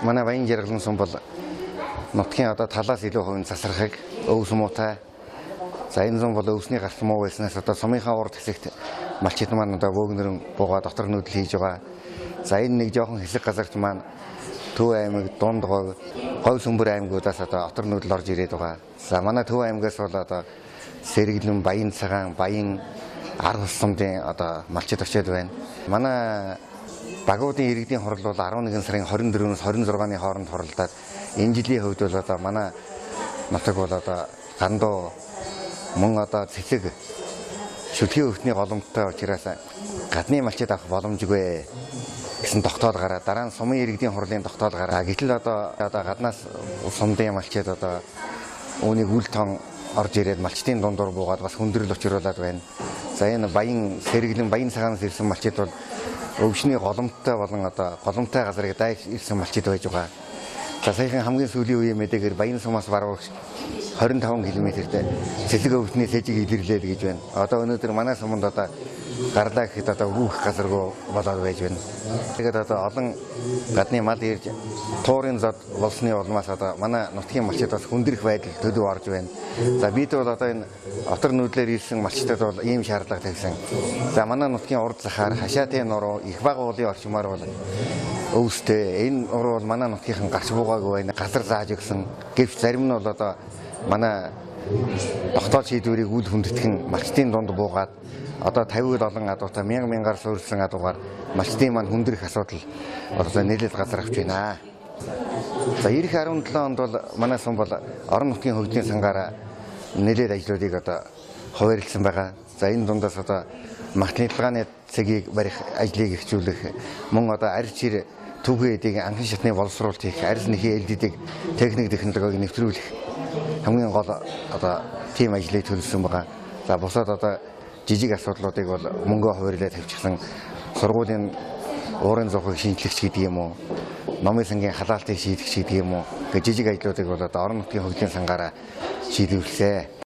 манай Баян жаргалан сум бол нутгийн одоо талаас илүү хувийн засархаг, өв сумуутай. За энэ сум бол өвсний гарт муу байснаас одоо сумынхаа урд хэсэгт малчид маань одоо бөөгнөрөн буугаад дотор нүүдэл хийж байгаа. За энэ нэг жоохон хэсэг газарт маань Төв аймаг, Дундгой, Говь Сүмбэр аймагудаас одоо дотор нүүдэл орж ирээд байгаа. За манай Төв аймагаас бол одоо Сэргэлэн, Баян цагаан, Баян ар ус сумдын одоо малчид очиод байна. Манай Багуудын иргэдийн хурал бол 11 сарын 24-өөс 26-ны хооронд хуралдаад энэ жилийн хувьд бол одоо манай нутаг бол одоо гандуу мөн одоо цэцэг шүлгийн өвтний голомттой учраас гадны малчид авах боломжгүй гэсэн тогтоол гараад дараа нь сумын иргэдийн хурлын тогтоол гараа. Гэтэл одоо гаднаас сумдын малчид одоо үүнийг үл тон орж ирээд малчдын дундуур буугаад бас хүндрэл учруулад байна. За энэ Баян Сэргэлэн, Баян цагаанаас ирсэн малчид бол өвчний голомттой болон одоо голомтой газрыг дайж ирсэн малчид байж байгаа. За саяхан хамгийн сүүлийн үеийн мэдээгээр Баян сумаас баруун 25 км-тэй цэцэг өвчний сэжиг илэрлээд гэж байна. Одоо өнөөдөр манай суманд одоо гарлаа гэхэд одоо рүүх газаргүй болоод байж байна. Тэгээд одоо олон гадны мал ирж туурын зод болсны улмаас одоо манай нутгийн малчид бас хүндрэх байдал төлөв орж байна. За бид бол одоо энэ отор нүүдлэр ирсэн малчдад бол ийм шаардлага тавьсан. За манай нутгийн урд захаар хашаатын нуруу их баг уулын орчмоор бол өвстэй. Энэ уруу бол манай нутгийнхан гарч буугаагүй байна. Газар зааж өгсөн. Гэвч зарим нь бол одоо манай тогтоол шийдвэрийг үл хүндэтгэн малчдын дунд буугаад одоо 50-д олон адуутай мянгаар суурилсан адуугаар малчдын маань хүндрэх асуудал одоо нэлээд газар авч байна. За ирэх 17 онд бол манай сум бол орон нутгийн хөгжлийн сангаараа нэлээд ажлуудыг одоо хуваарлсан байгаа. За энэ дундаас одоо магтлагын цагийг барих ажлыг эхжүүлэх, мөн одоо арьс чир түүхий эдийн анхан шатны боловсруулалт хийх, арьс нэхий элдвийг техник технологиг нэвтрүүлэх хамгийн гол одоо тийм ажлыг төлөвлөсөн байгаа. За бусад одоо жижиг асуудлуудыг бол мөнгөө хуваарлаад тавьчихсан сургуулийн уурын зохиог шинжлэгч гэдэг юм уу, номын сангийн халаалтыг шийдэх гэдэг юм уу. Жижиг ажлуудыг бол одоо орон нутгийн хөгжлийн сангаараа шийдвэрлэсэн.